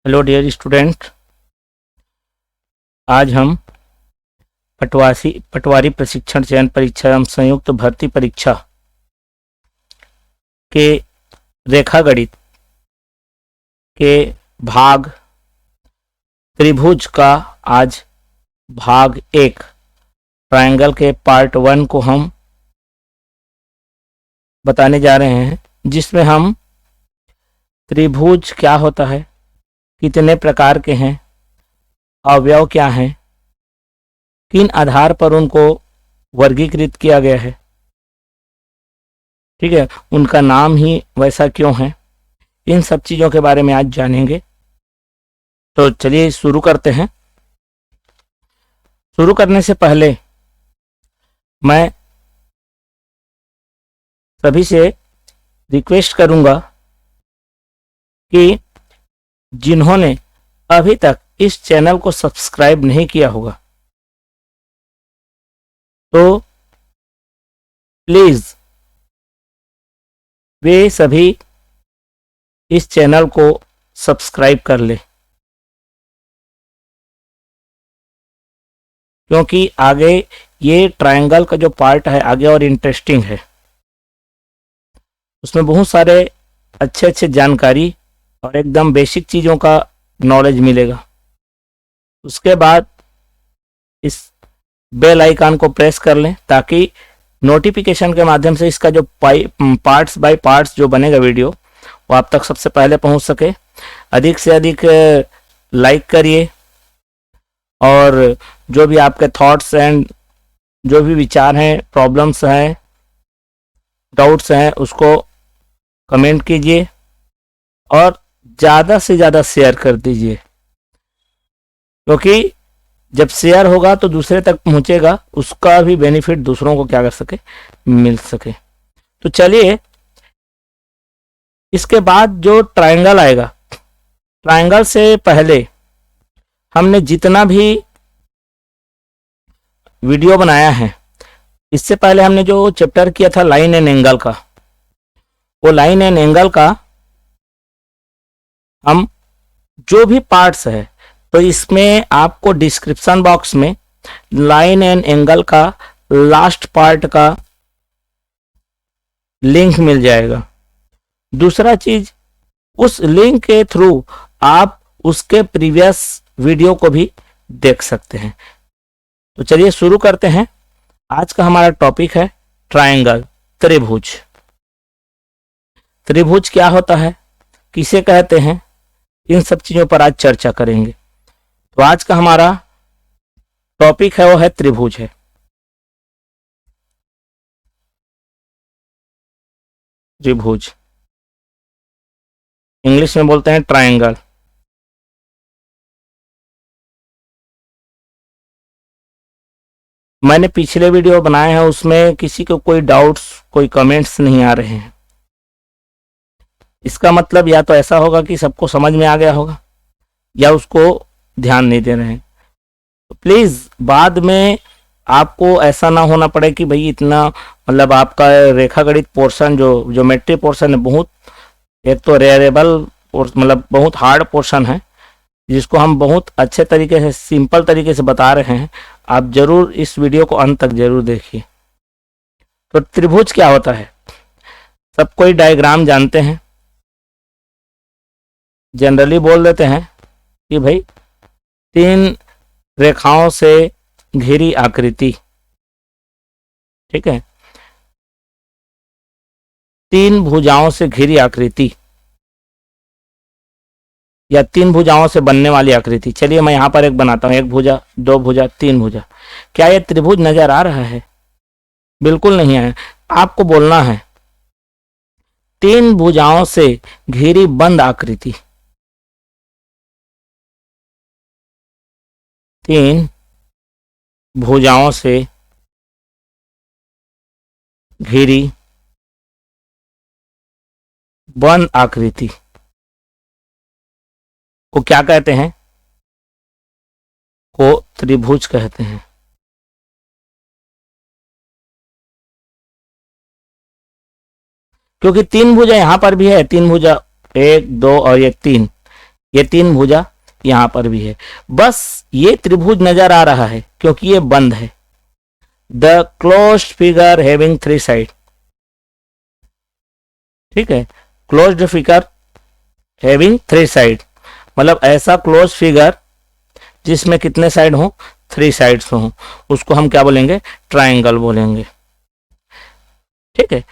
Hello dear student. आज हम पटवारी प्रशिक्षण चयन परीक्षा एवं संयुक्त भर्ती परीक्षा के रेखागणित के भाग त्रिभुज का आज भाग 1 ट्रायंगल के पार्ट 1 को हम बताने जा रहे हैं, जिसमें हम त्रिभुज क्या होता है, कितने प्रकार के हैं, अवयव क्या हैं, किन आधार पर उनको वर्गीकृत किया गया है, ठीक है, उनका नाम ही वैसा क्यों है, इन सब चीज़ों के बारे में आज जानेंगे। तो चलिए शुरू करते हैं। शुरू करने से पहले मैं सभी से रिक्वेस्ट करूंगा कि जिन्होंने अभी तक इस चैनल को सब्सक्राइब नहीं किया होगा तो प्लीज वे सभी इस चैनल को सब्सक्राइब कर ले, क्योंकि आगे ये ट्रायंगल का जो पार्ट है आगे और इंटरेस्टिंग है। उसमें बहुत सारे अच्छे जानकारी और एकदम बेसिक चीज़ों का नॉलेज मिलेगा। उसके बाद इस बेल आइकन को प्रेस कर लें ताकि नोटिफिकेशन के माध्यम से इसका जो पार्ट्स बाय पार्ट्स जो बनेगा वीडियो वो आप तक सबसे पहले पहुंच सके। अधिक से अधिक लाइक करिए और जो भी आपके थॉट्स एंड जो भी विचार हैं, प्रॉब्लम्स हैं, डाउट्स हैं, उसको कमेंट कीजिए और ज़्यादा से ज़्यादा शेयर कर दीजिए, क्योंकि जब शेयर होगा तो दूसरे तक पहुंचेगा, उसका भी बेनिफिट दूसरों को क्या कर सके, मिल सके। तो चलिए, इसके बाद जो ट्रायंगल आएगा, ट्रायंगल से पहले हमने जितना भी वीडियो बनाया है, इससे पहले हमने जो चैप्टर किया था लाइन एंड एंगल का, वो लाइन एंड एंगल का हम जो भी पार्ट्स है, तो इसमें आपको डिस्क्रिप्शन बॉक्स में लाइन एंड एंगल का लास्ट पार्ट का लिंक मिल जाएगा। दूसरा चीज, उस लिंक के थ्रू आप उसके प्रीवियस वीडियो को भी देख सकते हैं। तो चलिए शुरू करते हैं। आज का हमारा टॉपिक है ट्रायंगल, त्रिभुज। त्रिभुज क्या होता है, किसे कहते हैं, इन सब चीजों पर आज चर्चा करेंगे। तो आज का हमारा टॉपिक है वो है त्रिभुज है। त्रिभुज इंग्लिश में बोलते हैं ट्रायंगल। मैंने पिछले वीडियो बनाए हैं, उसमें किसी को कोई डाउट्स, कोई कमेंट्स नहीं आ रहे हैं। इसका मतलब या तो ऐसा होगा कि सबको समझ में आ गया होगा या उसको ध्यान नहीं दे रहे हैं। तो प्लीज़ बाद में आपको ऐसा ना होना पड़े कि भाई इतना, मतलब आपका रेखागणित पोर्शन जो ज्योमेट्री पोर्शन है, बहुत एक तो रेयरेबल मतलब बहुत हार्ड पोर्शन है, जिसको हम बहुत अच्छे तरीके से, सिंपल तरीके से बता रहे हैं। आप जरूर इस वीडियो को अंत तक जरूर देखिए। तो त्रिभुज क्या होता है, सब कोई डायग्राम जानते हैं, जनरली बोल देते हैं कि भाई 3 रेखाओं से घिरी आकृति, ठीक है, 3 भुजाओं से घिरी आकृति या 3 भुजाओं से बनने वाली आकृति। चलिए मैं यहां पर एक बनाता हूं, 1 भुजा, 2 भुजा, 3 भुजा। क्या ये त्रिभुज नजर आ रहा है? बिल्कुल नहीं है। आपको बोलना है 3 भुजाओं से घिरी बंद आकृति, 3 भुजाओं से घिरी बंद आकृति को क्या कहते हैं? को त्रिभुज कहते हैं। क्योंकि 3 भुजा यहां पर भी है, 3 भुजा, 1 2 और 1 3, ये 3 भुजा यहां पर भी है, बस ये त्रिभुज नजर आ रहा है क्योंकि ये बंद है। The closed figure having 3 side, ठीक है, क्लोज्ड फिगर हैविंग 3 साइड, मतलब ऐसा क्लोज फिगर जिसमें कितने साइड हो, 3 साइड्स हो, उसको हम क्या बोलेंगे, ट्राइंगल बोलेंगे। ठीक है,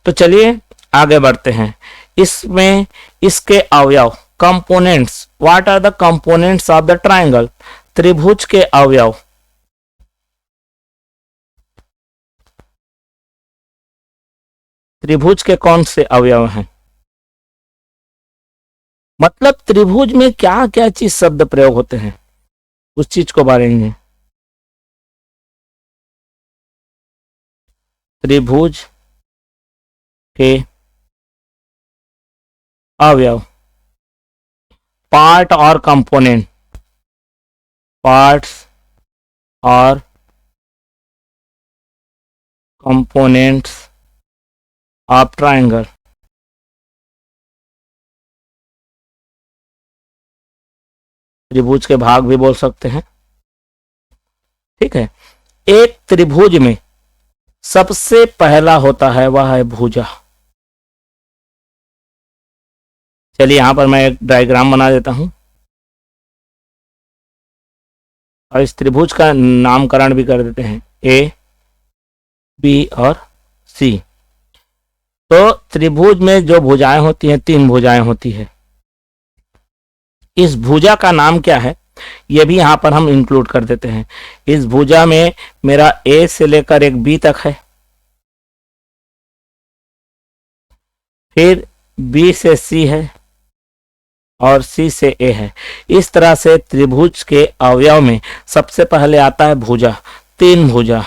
तो चलिए आगे बढ़ते हैं। इसमें इसके अवयव, components, what are the components of the triangle, त्रिभुज के अवयव। त्रिभुज के कौन से अवयव हैं, मतलब त्रिभुज में क्या क्या चीज शब्द प्रयोग होते हैं, उस चीज को बारेंगे। त्रिभुज के अवयव, पार्ट और कंपोनेंट, पार्ट्स और कंपोनेंट्स ऑफ ट्राइंगल। त्रिभुज के भाग भी बोल सकते हैं। ठीक है, एक त्रिभुज में सबसे पहला होता है वह है भुजा। चलिए यहां पर मैं एक डायग्राम बना देता हूं और इस त्रिभुज का नामकरण भी कर देते हैं, ए, बी और सी। तो त्रिभुज में जो भुजाएं होती हैं, 3 भुजाएं होती है। इस भुजा का नाम क्या है, ये भी यहां पर हम इंक्लूड कर देते हैं। इस भुजा में मेरा ए से लेकर एक बी तक है, फिर बी से सी है और सी से ए है। इस तरह से त्रिभुज के अवयव में सबसे पहले आता है भुजा, 3 भुजा।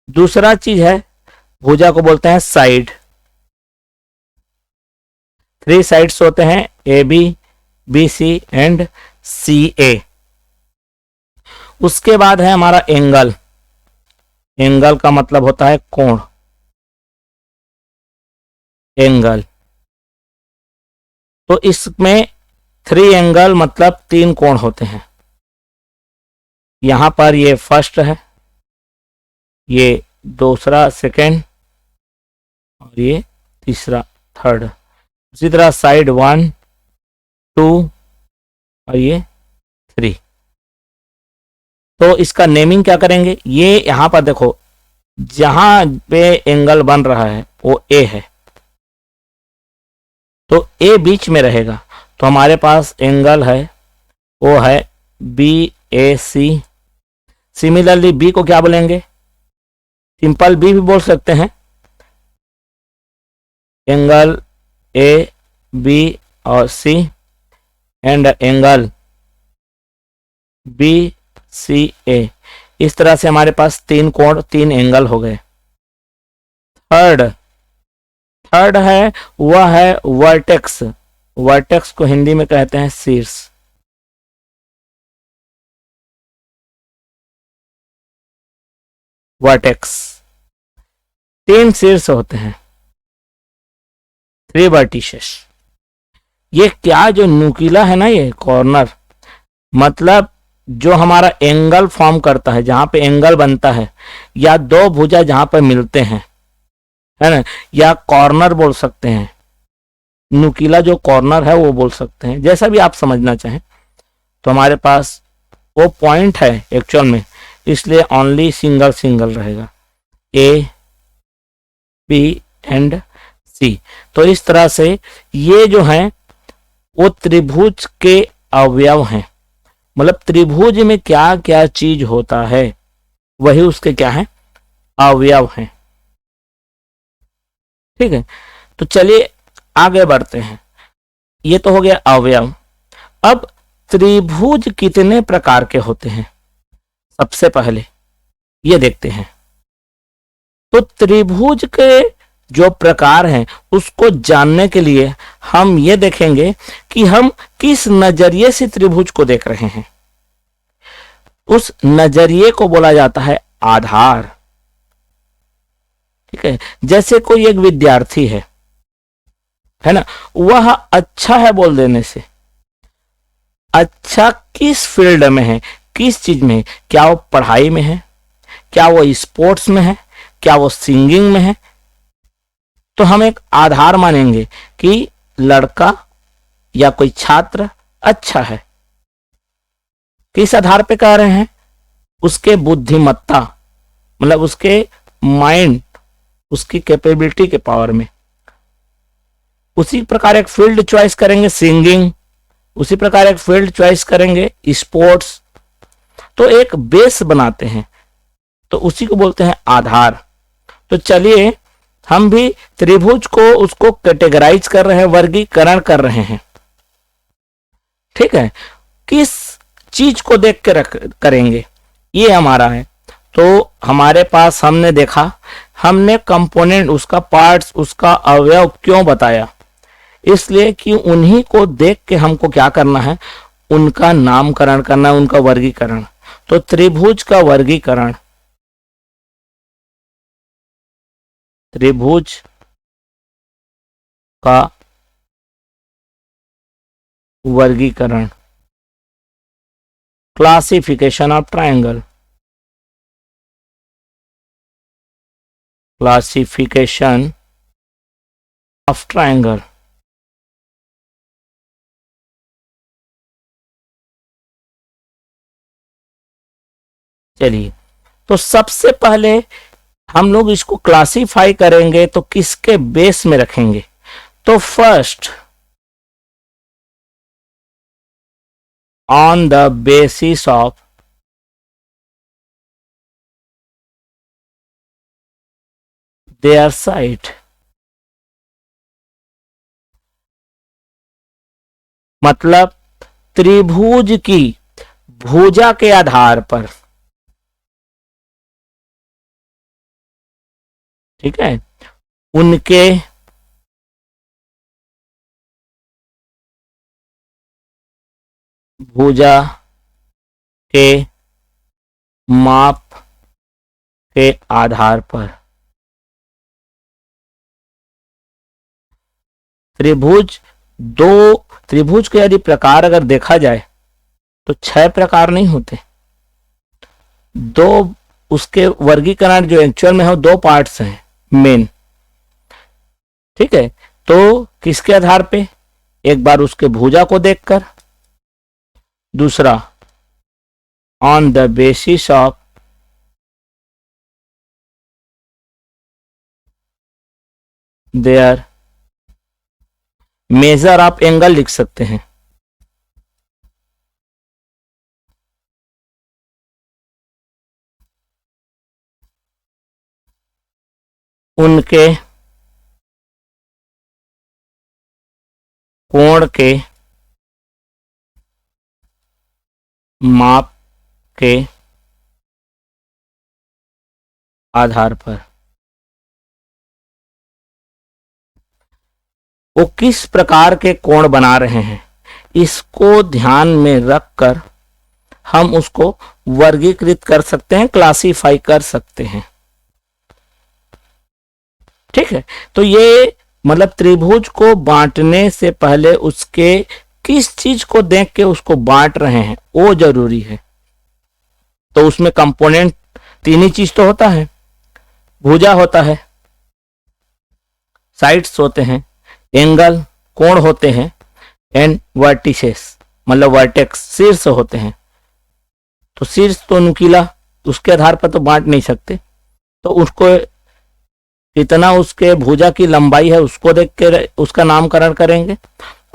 दूसरा चीज है, भुजा को बोलते हैं साइड। 3 साइड्स होते हैं, A B, B C and C A. उसके बाद है हमारा एंगल। एंगल का मतलब होता है कोण, एंगल। तो इसमें 3 एंगल मतलब 3 कोण होते हैं। यहां पर ये फर्स्ट है, ये दूसरा सेकेंड और ये तीसरा थर्ड। उसी तरह साइड 1, 2 और ये 3। तो इसका नेमिंग क्या करेंगे, ये यहां पर देखो जहां पे एंगल बन रहा है वो ए है, तो ए बीच में रहेगा। तो हमारे पास एंगल है वो है बी ए सी। सिमिलरली बी को क्या बोलेंगे, सिंपल बी भी बोल सकते हैं, एंगल ए बी और सी एंड एंगल बी सी ए। इस तरह से हमारे पास 3 कोण, 3 एंगल हो गए। थर्ड है वह है वर्टेक्स। वर्टेक्स को हिंदी में कहते हैं शीर्ष। वर्टेक्स 3 शीर्ष होते हैं, 3 वर्टिसेस। ये क्या जो नुकीला है ना, ये कॉर्नर, मतलब जो हमारा एंगल फॉर्म करता है, जहां पे एंगल बनता है, या 2 भुजा जहां पर मिलते हैं, है ना, या कॉर्नर बोल सकते हैं। नुकीला जो कॉर्नर है वो बोल सकते हैं, जैसा भी आप समझना चाहें। तो हमारे पास वो पॉइंट है एक्चुअल में, इसलिए ओनली सिंगल सिंगल रहेगा, ए बी एंड सी। तो इस तरह से ये जो है वो त्रिभुज के अवयव हैं, मतलब त्रिभुज में क्या क्या चीज होता है वही उसके क्या है, अवयव हैं। ठीक है, तो चलिए आगे बढ़ते हैं। ये तो हो गया अवयव। अब त्रिभुज कितने प्रकार के होते हैं, सबसे पहले ये देखते हैं। तो त्रिभुज के जो प्रकार हैं उसको जानने के लिए हम ये देखेंगे कि हम किस नजरिए से त्रिभुज को देख रहे हैं। उस नजरिए को बोला जाता है आधार। ठीक है, जैसे कोई एक विद्यार्थी है ना, वह अच्छा है बोल देने से अच्छा किस फील्ड में है, किस चीज में है, क्या वो पढ़ाई में है, क्या वो स्पोर्ट्स में है, क्या वो सिंगिंग में है। तो हम एक आधार मानेंगे कि लड़का या कोई छात्र अच्छा है। किस आधार पे कह रहे हैं, उसके बुद्धिमत्ता, मतलब उसके माइंड, उसकी कैपेबिलिटी के पावर में। उसी प्रकार एक फील्ड चॉइस करेंगे सिंगिंग, उसी प्रकार एक फील्ड चॉइस करेंगे स्पोर्ट्स। तो एक बेस बनाते हैं, तो उसी को बोलते हैं आधार। तो चलिए हम भी त्रिभुज को उसको कैटेगराइज कर रहे हैं, वर्गीकरण कर रहे हैं। ठीक है, किस चीज को देख के रख करेंगे, ये हमारा है। तो हमारे पास हमने देखा, हमने कंपोनेंट, उसका पार्ट्स, उसका अवयव क्यों बताया, इसलिए कि उन्हीं को देख के हमको क्या करना है, उनका नामकरण करना है, उनका वर्गीकरण। तो त्रिभुज का वर्गीकरण, त्रिभुज का वर्गीकरण, classification of triangle, classification of triangle. चलिए, तो सबसे पहले हम लोग इसको क्लासिफाई करेंगे तो किसके बेस में रखेंगे। तो first, on the basis of there site, मतलब त्रिभुज की भुजा के आधार पर। ठीक है, उनके भुजा के माप के आधार पर त्रिभुज, दो त्रिभुज के यदि प्रकार अगर देखा जाए तो 6 प्रकार नहीं होते। दो, उसके वर्गीकरण जो एक्चुअल में है, दो पार्ट्स हैं मेन। ठीक है, तो किसके आधार पे, एक बार उसके भुजा को देखकर, दूसरा on the basis of their major, आप एंगल लिख सकते हैं, उनके कोण के माप के आधार पर वो किस प्रकार के कोण बना रहे हैं, इसको ध्यान में रखकर हम उसको वर्गीकृत कर सकते हैं, क्लासिफाई कर सकते हैं। ठीक है, तो ये मतलब त्रिभुज को बांटने से पहले उसके किस चीज को देख के उसको बांट रहे हैं वो जरूरी है। तो उसमें कंपोनेंट तीन ही चीज तो होता है, भुजा होता है, साइड्स होते हैं, एंगल कोण होते हैं, एंड वर्टिसेस मतलब वर्टेक्स शीर्ष होते हैं। तो शीर्ष तो नुकीला, उसके आधार पर तो बांट नहीं सकते। तो उसको कितना उसके भुजा की लंबाई है उसको देख के उसका नामकरण करेंगे,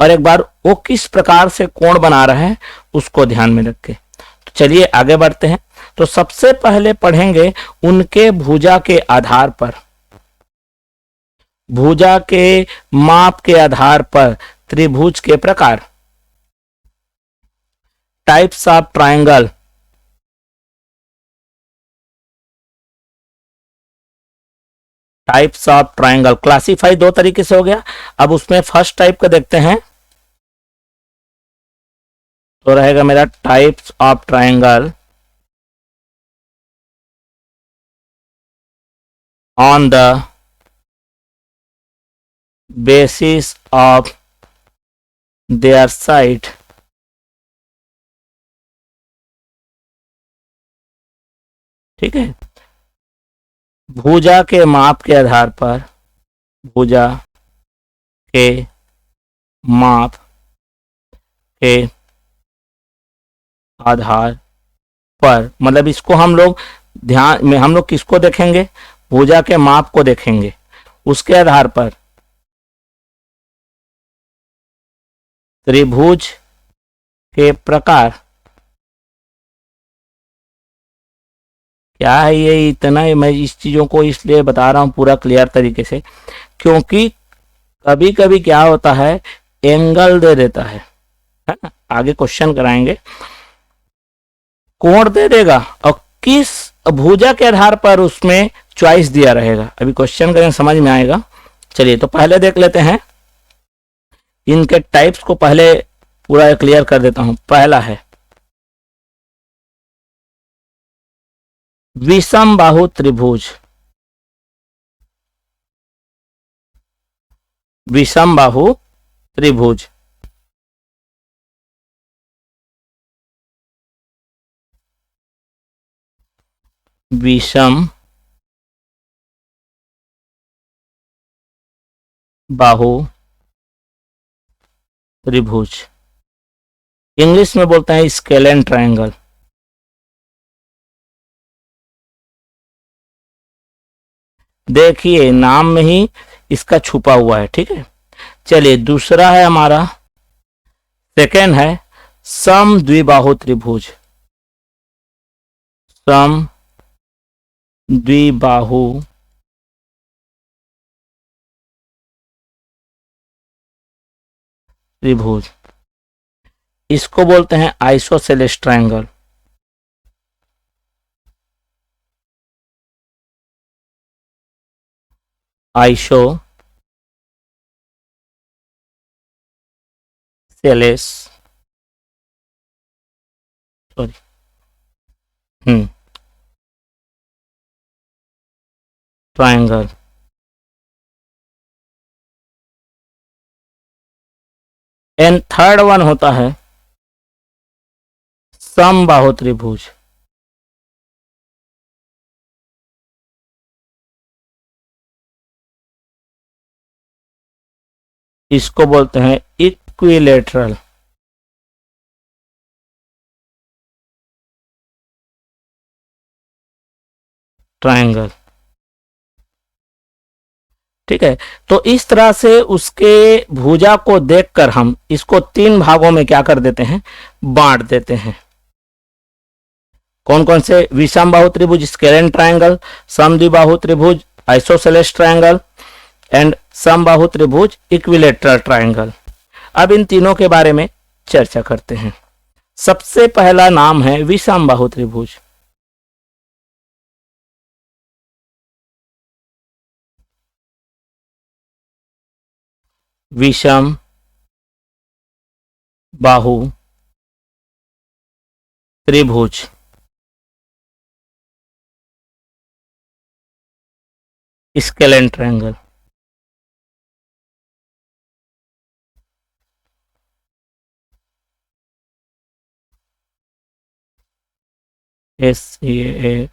और एक बार वो किस प्रकार से कोण बना रहा है उसको ध्यान में रख के। तो चलिए आगे बढ़ते हैं। तो सबसे पहले पढ़ेंगे उनके भुजा के आधार पर, भुजा के माप के आधार पर त्रिभुज के प्रकार, types of triangle, types of triangle classify दो तरीके से हो गया। अब उसमें फर्स्ट टाइप का देखते हैं, तो रहेगा मेरा types of triangle on the basis of their side ठीक है। भुजा के माप के आधार पर, भुजा के माप के आधार पर, मतलब इसको हम लोग ध्यान में, हम लोग किसको देखेंगे, भुजा के माप को देखेंगे, उसके आधार पर त्रिभुज के प्रकार, क्या है ये, इतना ही मैं इस चीजों को इसलिए बता रहा हूं पूरा क्लियर तरीके से, क्योंकि कभी कभी क्या होता है, एंगल दे देता है ना, आगे क्वेश्चन कराएंगे, कोण दे देगा और किस भुजा के आधार पर उसमें चॉइस दिया रहेगा, अभी क्वेश्चन करें समझ में आएगा। चलिए तो पहले देख लेते हैं, इनके टाइप्स को पहले पूरा क्लियर कर देता हूं। पहला है विषम बाहु त्रिभुज, विषम बाहु त्रिभुज, विषम बाहु त्रिभुज, इंग्लिश में बोलते हैं स्केलेन ट्रायंगल। देखिए नाम में ही इसका छुपा हुआ है, ठीक है। चलिए दूसरा है हमारा, सेकेंड है सम द्विबाहु त्रिभुज, सम द्विबाहु त्रिभुज, इसको बोलते हैं isosceles triangle. Isosceles, sorry, triangle. And third one होता है समबाहु त्रिभुज, इसको बोलते हैं इक्विलेटरल ट्रायंगल, ठीक है। तो इस तरह से उसके भुजा को देखकर हम इसको तीन भागों में क्या कर देते हैं, बांट देते हैं। कौन कौन से, विषम बाहु त्रिभुज स्केलेन ट्रायंगल, समद्विबाहु त्रिभुज आइसोसेलेस ट्रायंगल एंड समबाहु त्रिभुज इक्विलेटरल ट्रायंगल। अब इन तीनों के बारे में चर्चा करते हैं। सबसे पहला नाम है विषम बाहु त्रिभुज। विषम बाहु त्रिभुज, scalene triangle. SCAL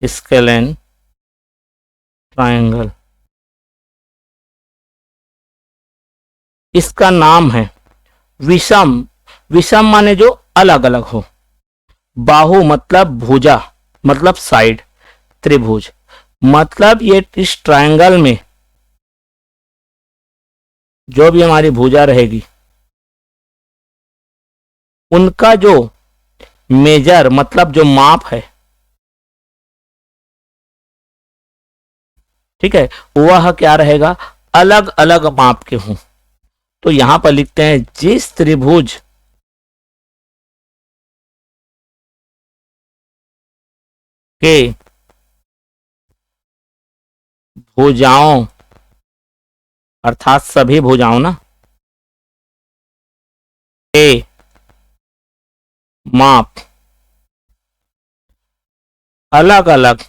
scalene triangle, इसका नाम है विषम। विषम माने जो अलग अलग हो, बाहु मतलब भुजा मतलब साइड, त्रिभुज मतलब ये इस ट्रायंगल में जो भी हमारी भुजा रहेगी उनका जो मेजर मतलब जो माप है, ठीक है, वह क्या रहेगा, अलग अलग माप के हों। तो यहां पर लिखते हैं जिस त्रिभुज के भुजाओं अर्थात सभी भुजाओं ना के माप अलग अलग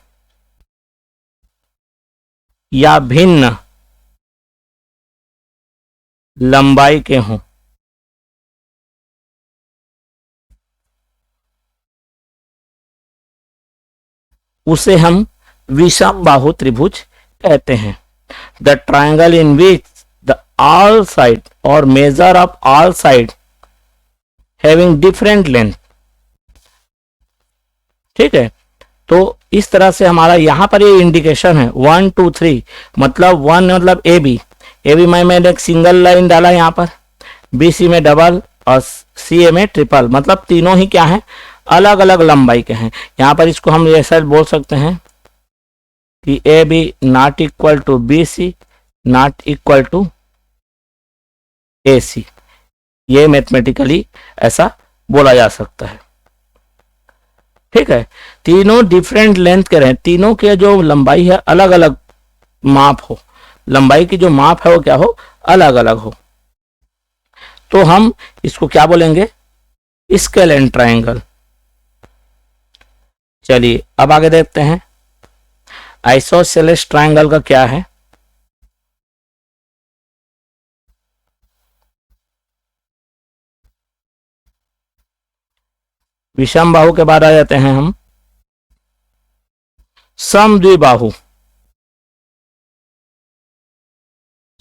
या भिन्न लंबाई के हों उसे हम विषम बाहु त्रिभुज कहते हैं। The triangle in which the all side और measure of all side having different length. ठीक है, तो इस तरह से हमारा यहां पर ये इंडिकेशन है 1 2 3, मतलब 1 मतलब ए बी में मैंने एक सिंगल लाइन डाला यहाँ पर, बी सी में डबल और सी ए में ट्रिपल, मतलब तीनों ही क्या है, अलग अलग लंबाई के हैं। यहाँ पर इसको हम ऐसा बोल सकते हैं कि A B not equal to B C not equal to A C, ये मैथमेटिकली ऐसा बोला जा सकता है। ठीक है, तीनों डिफरेंट लेंथ के रहे, तीनों के जो लंबाई है अलग अलग माप हो, लंबाई की जो माप है वो क्या हो, अलग अलग हो, तो हम इसको क्या बोलेंगे, स्केलेन ट्रायंगल। चलिए अब आगे देखते हैं आइसोसेलेस ट्रायंगल का क्या है। विषम बाहु के बाद आ जाते हैं हम समद्विबाहु।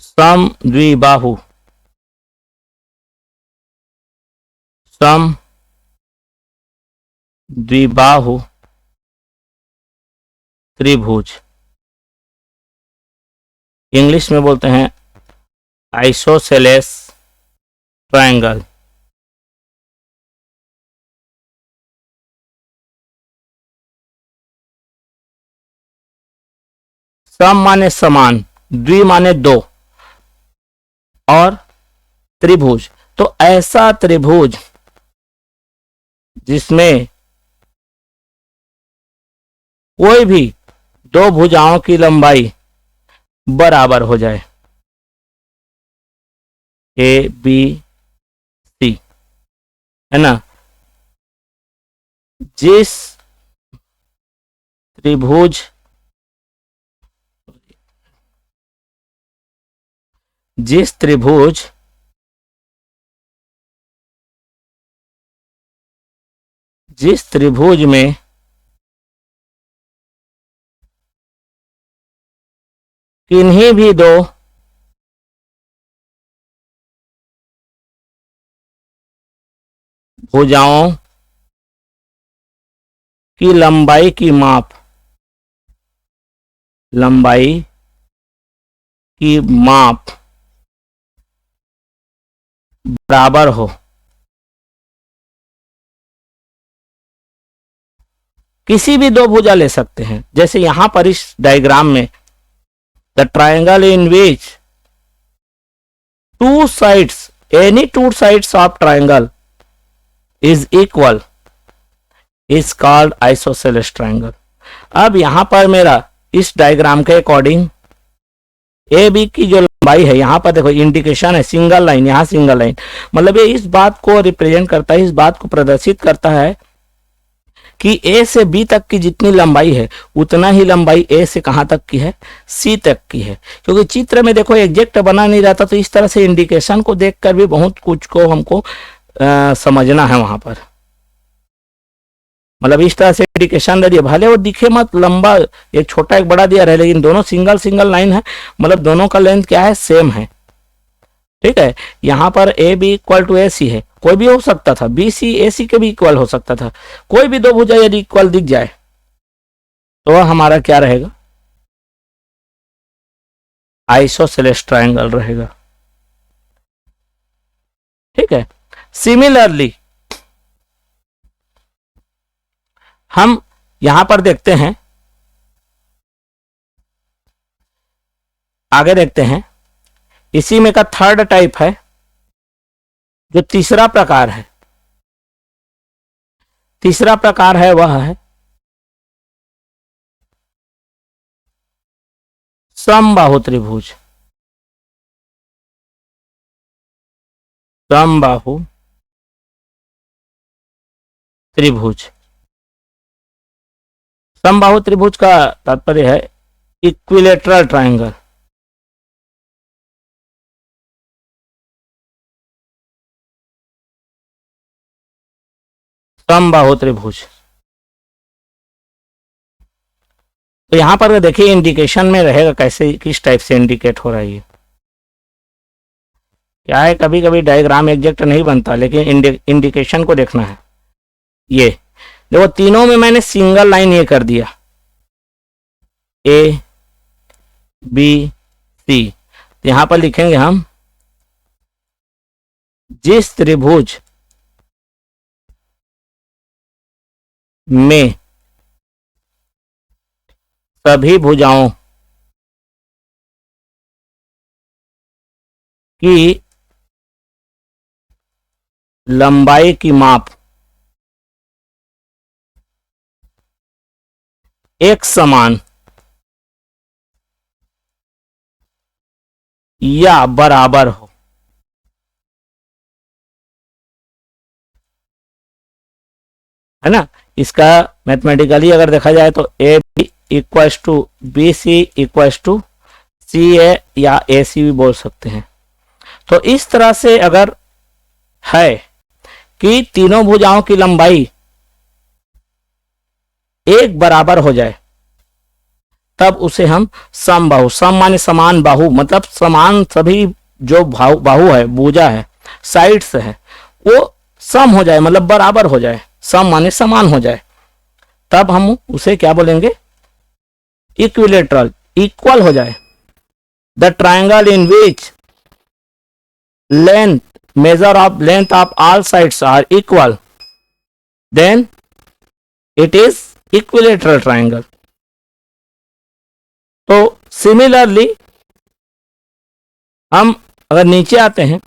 समद्विबाहु, समद्विबाहु त्रिभुज, इंग्लिश में बोलते हैं आइसोसेलेस ट्रायंगल। सम माने समान, द्वि माने दो, और त्रिभुज तो ऐसा त्रिभुज जिसमें कोई भी दो भुजाओं की लंबाई बराबर हो जाए, ए बी सी, है ना। जिस त्रिभुज जिस त्रिभुज जिस त्रिभुज में किन्हीं भी दो भुजाओं की लंबाई की माप बराबर हो, किसी भी दो भुजा ले सकते हैं। जैसे यहां पर इस डायग्राम में the triangle in which two sides, any two sides of triangle is equal is called isosceles triangle. अब यहां पर मेरा इस डायग्राम के अकॉर्डिंग ए बी की जो लंबाई है, यहां पर देखो इंडिकेशन है सिंगल लाइन, यहां सिंगल लाइन, मतलब ये इस बात को रिप्रेजेंट करता है, इस बात को प्रदर्शित करता है कि ए से बी तक की जितनी लंबाई है उतना ही लंबाई ए से कहां तक की है, सी तक की है। क्योंकि चित्र में देखो एग्जैक्ट बना नहीं रहता, तो इस तरह से इंडिकेशन को देखकर भी बहुत कुछ को हमको समझना है वहां पर। मतलब इस तरह से इंडिकेशन दे दिया, भले वो दिखे मत लंबा, एक छोटा एक बड़ा दिया रहे, लेकिन दोनों सिंगल सिंगल लाइन है, मतलब दोनों का लेंथ क्या है, सेम है। ठीक है, यहां पर A B equal to A सी है, कोई भी हो सकता था, बी सी ए सी के भी इक्वल हो सकता था, कोई भी दो भुजा यदि इक्वल दिख जाए तो वह हमारा क्या रहेगा, आइसोसेलेस ट्रायंगल रहेगा। ठीक है, सिमिलरली हम यहां पर देखते हैं, आगे देखते हैं, इसी में का थर्ड टाइप है, जो तीसरा प्रकार है। तीसरा प्रकार है वह है समबाहु त्रिभुज। समबाहु त्रिभुज, समबाहु त्रिभुज का तात्पर्य है इक्विलेटरल ट्रायंगल। समबाहु त्रिभुज तो यहां पर देखिए इंडिकेशन में रहेगा कैसे, किस टाइप से इंडिकेट हो रहा है। ये क्या है, कभी कभी डायग्राम एग्जैक्ट नहीं बनता, लेकिन इंडिकेशन को देखना है। ये देखो तीनों में मैंने सिंगल लाइन ये कर दिया, ए बी सी। तो यहां पर लिखेंगे हम, जिस त्रिभुज में सभी भुजाओं की लंबाई की माप एक समान या बराबर हो। है ना, इसका मैथमेटिकली अगर देखा जाए तो A B equals to B C equals to C A, या ए सी भी बोल सकते हैं। तो इस तरह से अगर है कि तीनों भुजाओं की लंबाई एक बराबर हो जाए, तब उसे हम समबाहु, सम माने समान, बाहु मतलब समान, सभी जो बाहु है, भुजा है, साइड्स है, वो सम हो जाए, मतलब बराबर हो जाए, सम माने समान हो जाए, तब हम उसे क्या बोलेंगे, इक्विलेटरल, इक्वल हो जाए। The triangle in which length, measure of length of all sides are equal, then it is equilateral triangle. तो सिमिलरली हम अगर नीचे आते हैं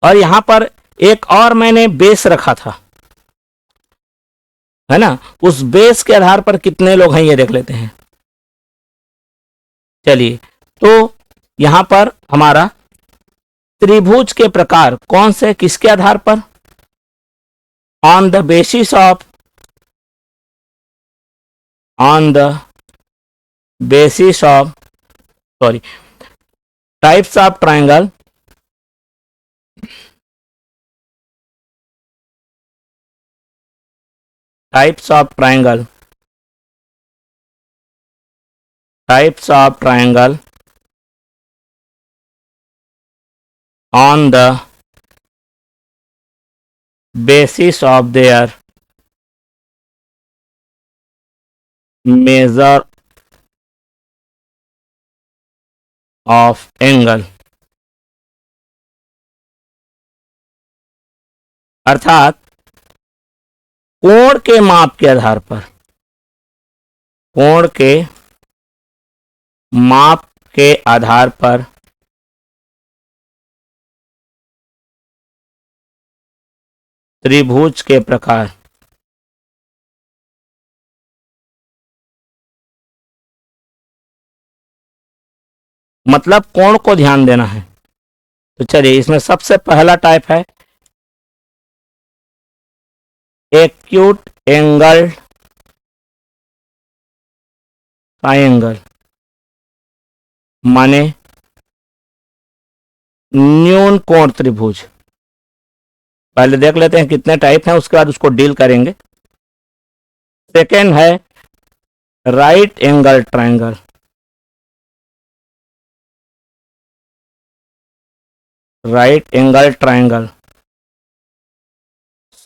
और यहां पर एक और मैंने बेस रखा था, है ना, उस बेस के आधार पर कितने लोग हैं ये देख लेते हैं। चलिए, तो यहां पर हमारा त्रिभुज के प्रकार कौन से, किसके आधार पर, on the basis of, on the basis of, sorry, types of triangle, types of triangle, types of triangle on the basis of their measure of angle, अर्थात कोण के माप के आधार पर, कोण के माप के आधार पर त्रिभुज के प्रकार, मतलब कोण को ध्यान देना है। तो चलिए, इसमें सबसे पहला टाइप है एक्यूट एंगल ट्रायंगल, माने न्यून कोण त्रिभुज। पहले देख लेते हैं कितने टाइप हैं, उसके बाद उसको डील करेंगे। सेकेंड है right angle triangle, right angle triangle,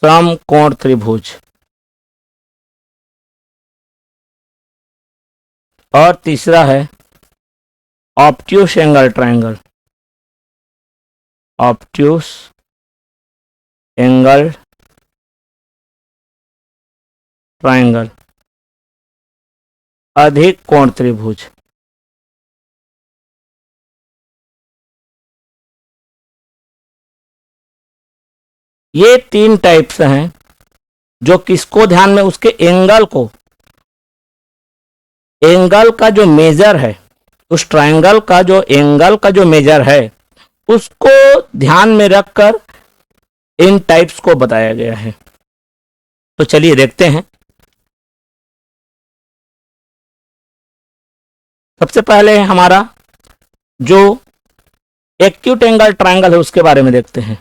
समकोण त्रिभुज। और तीसरा है obtuse angle triangle, obtuse angle triangle, अधिक कोण त्रिभुज। ये तीन टाइप्स हैं जो किसको ध्यान में, उसके एंगल को, एंगल का जो मेजर है, उस ट्रायंगल का जो एंगल का जो मेजर है, उसको ध्यान में रखकर इन टाइप्स को बताया गया है। तो चलिए देखते हैं। सबसे पहले हमारा जो एक्यूट एंगल ट्रायंगल है उसके बारे में देखते हैं।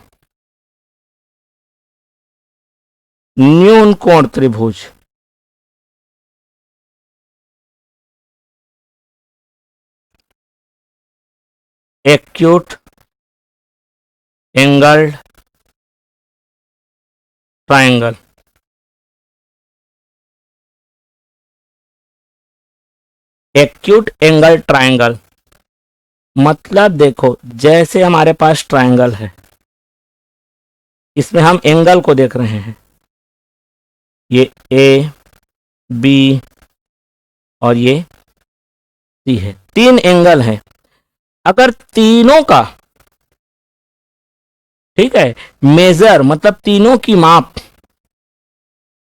न्यून कोण त्रिभुज, acute angle triangle. Acute angle triangle मतलब देखो, जैसे हमारे पास ट्रायंगल है, इसमें हम एंगल को देख रहे हैं, ये ए बी और ये सी है, तीन एंगल है। अगर तीनों का, ठीक है, मेजर मतलब तीनों की माप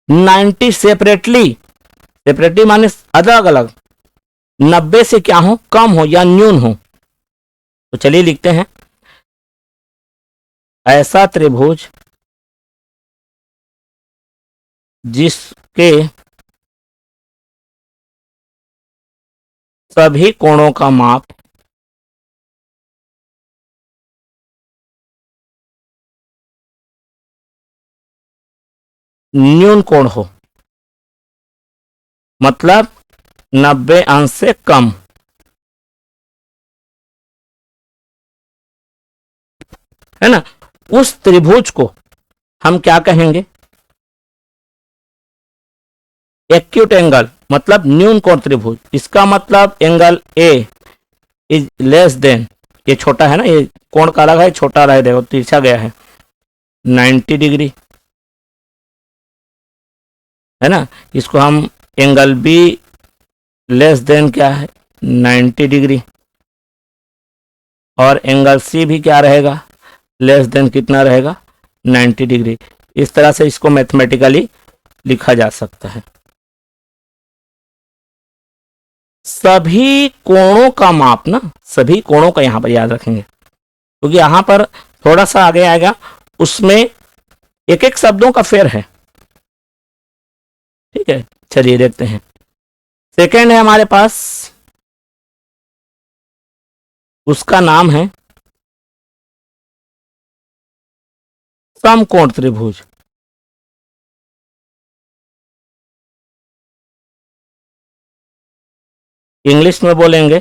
90 सेपरेटली, सेपरेटली माने अलग अलग, 90 से क्या हो, कम हो या न्यून हो, तो चलिए लिखते हैं, ऐसा त्रिभुज जिसके सभी कोणों का माप न्यून कोण हो, मतलब 90 अंश से कम, है ना, उस त्रिभुज को हम क्या कहेंगे, एक्यूट एंगल मतलब न्यून कोण त्रिभुज। इसका मतलब angle A is less than, ये छोटा है ना, ये कोण का अलग है, छोटा रह देखो तिरछा गया है, 90 डिग्री, है ना। इसको हम एंगल बी लेस देन क्या है, 90 डिग्री, और एंगल सी भी क्या रहेगा, लेस देन कितना रहेगा, 90 डिग्री। इस तरह से इसको मैथमेटिकली लिखा जा सकता है। सभी कोणों का माप ना, सभी कोणों का यहां पर याद रखेंगे, क्योंकि यहां पर थोड़ा सा आगे आएगा, उसमें एक एक शब्दों का फेर है, ठीक है। चलिए देखते हैं, सेकेंड है हमारे पास, उसका नाम है समकोण त्रिभुज। इंग्लिश में बोलेंगे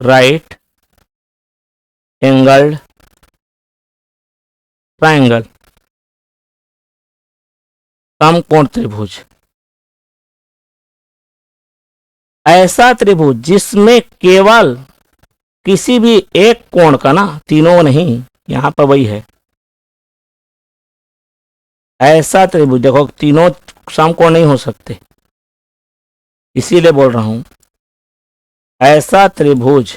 राइट एंगल्ड ट्रायंगल, समकोण त्रिभुज। ऐसा त्रिभुज जिसमें केवल किसी भी एक कोण का ना, तीनों नहीं, यहां पर वही है, ऐसा त्रिभुज, देखो तीनों समकोण नहीं हो सकते, इसीलिए बोल रहा हूं, ऐसा त्रिभुज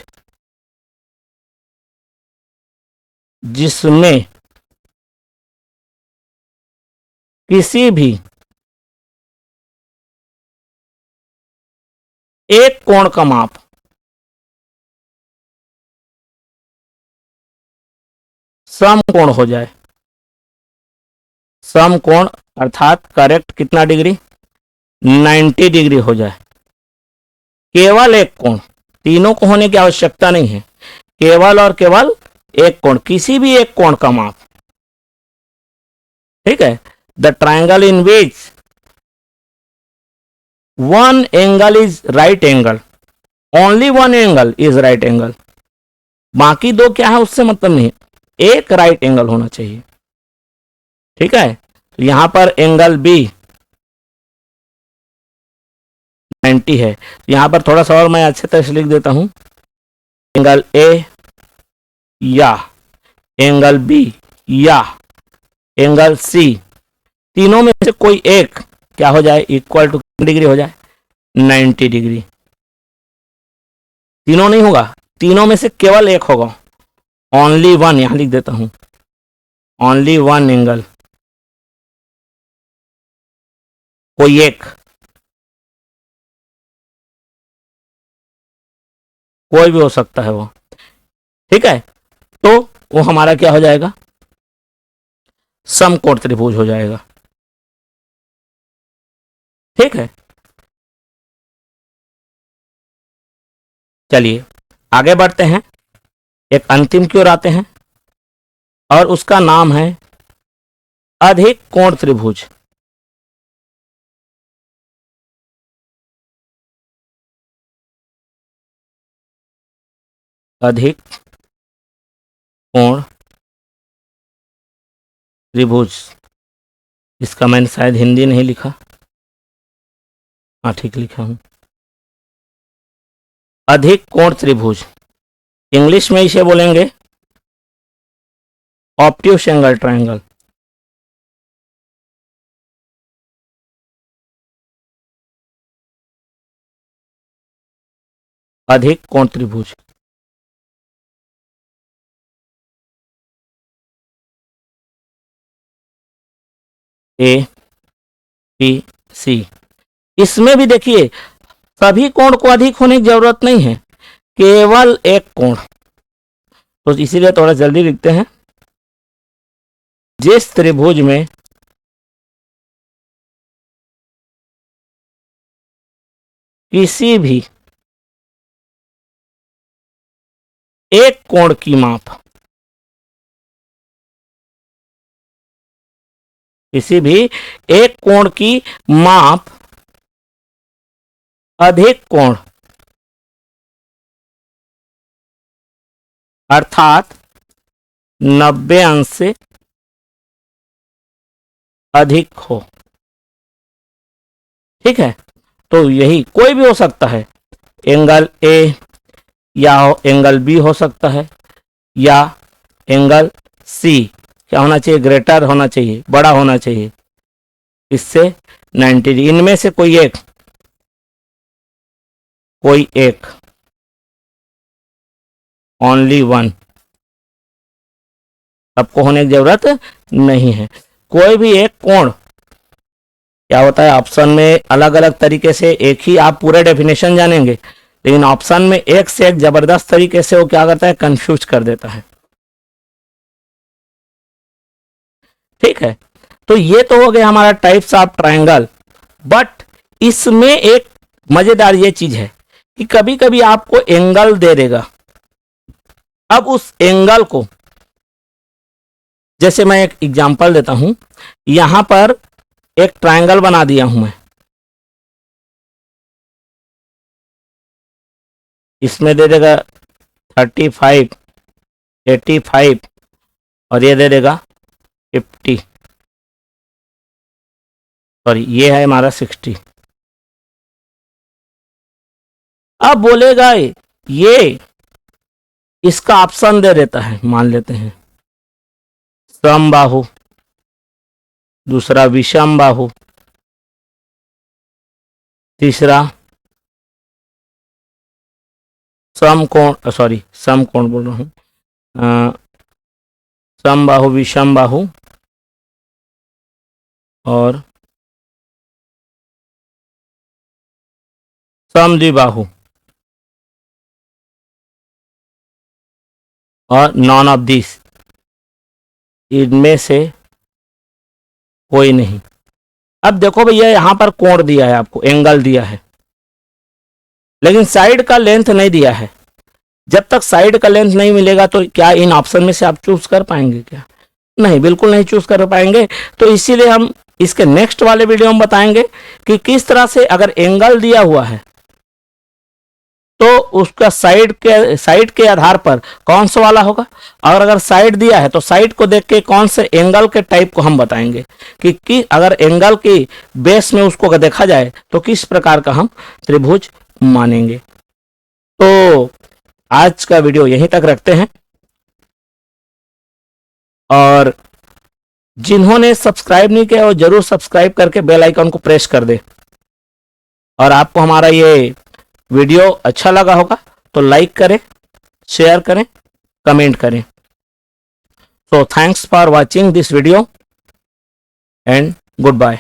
जिसमें किसी भी एक कोण का माप समकोण हो जाए, समकोण अर्थात करेक्ट कितना डिग्री, 90 डिग्री हो जाए, केवल एक कोण, तीनों को होने की आवश्यकता नहीं है, केवल और केवल एक कोण, किसी भी एक कोण का माप, ठीक है। The triangle in which one angle is right angle, only one angle is right angle, बाकी दो क्या है उससे मतलब नहीं, एक राइट एंगल होना चाहिए, ठीक है। तो यहां पर एंगल बी 90 है, तो यहां पर थोड़ा सा और मैं अच्छे तरह से लिख देता हूं, एंगल ए या एंगल बी या एंगल सी, तीनों में से कोई एक क्या हो जाए, इक्वल टू डिग्री हो जाए, 90 डिग्री। तीनों नहीं होगा, तीनों में से केवल एक होगा, ओनली वन, यहां लिख देता हूं, ओनली वन एंगल, कोई एक, कोई भी हो सकता है वो, ठीक है। तो वो हमारा क्या हो जाएगा, समकोण त्रिभुज हो जाएगा, ठीक है। चलिए आगे बढ़ते हैं, एक अंतिम की ओर आते हैं, और उसका नाम है अधिक कोण त्रिभुज। अधिक कोण त्रिभुज, इसका मैंने शायद हिंदी नहीं लिखा, हाँ ठीक लिखा हूं, अधिक कोण त्रिभुज, इंग्लिश में इसे बोलेंगे ऑब्ट्यूस एंगल ट्रायंगल। अधिक कोण त्रिभुज, ए बी सी। इसमें भी देखिए सभी कोण को अधिक होने की जरूरत नहीं है, केवल एक कोण, तो इसीलिए थोड़ा जल्दी लिखते हैं। जिस त्रिभुज में किसी भी एक कोण की माप, किसी भी एक कोण की माप अधिक कोण अर्थात 90 अंश से अधिक हो, ठीक है। तो यही कोई भी हो सकता है, एंगल ए या एंगल बी हो सकता है, या एंगल सी क्या होना चाहिए, ग्रेटर होना चाहिए, बड़ा होना चाहिए इससे 90 डिग्री, इनमें से कोई एक ओनली वन, सबको होने की जरूरत नहीं है। कोई भी एक कोण क्या होता है, ऑप्शन में अलग अलग तरीके से, एक ही आप पूरे डेफिनेशन जानेंगे, लेकिन ऑप्शन में एक से एक जबरदस्त तरीके से वो क्या करता है, कंफ्यूज कर देता है, ठीक है। तो ये तो हो गया हमारा टाइप्स ऑफ ट्रायंगल। बट इसमें एक मजेदार ये चीज है कि कभी कभी आपको एंगल दे देगा, अब उस एंगल को, जैसे मैं एक एग्जांपल देता हूं, यहां पर एक ट्रायंगल बना दिया हूं मैं, इसमें दे देगा 35, 85 और ये दे देगा 50, सॉरी ये है हमारा 60। अब बोलेगा ये इसका ऑप्शन दे देता है, मान लेते हैं समबाहु, दूसरा विषम बाहु, तीसरा समकोण, सॉरी समकोण बोल रहा हूं, समबाहु, विषम बाहु और समद्विबाहु और नॉन ऑफ दिस, इनमें से कोई नहीं। अब देखो भैया यहां पर कोण दिया है, आपको एंगल दिया है, लेकिन साइड का लेंथ नहीं दिया है। जब तक साइड का लेंथ नहीं मिलेगा तो क्या इन ऑप्शन में से आप चूज कर पाएंगे क्या? नहीं, बिल्कुल नहीं चूज कर पाएंगे। तो इसीलिए हम इसके नेक्स्ट वाले वीडियो में बताएंगे कि किस तरह से अगर एंगल दिया हुआ है तो उसका साइड के आधार पर कौन सा वाला होगा, और अगर साइड दिया है तो साइड को देख के कौन से एंगल के टाइप को हम बताएंगे कि अगर एंगल की बेस में उसको देखा जाए तो किस प्रकार का हम त्रिभुज मानेंगे। तो आज का वीडियो यहीं तक रखते हैं, और जिन्होंने सब्सक्राइब नहीं किया वो जरूर सब्सक्राइब करके बेल आइकन को प्रेस कर दे। और आपको हमारा ये वीडियो अच्छा लगा होगा तो लाइक करें, शेयर करें, कमेंट करें। So thanks for watching this video and goodbye.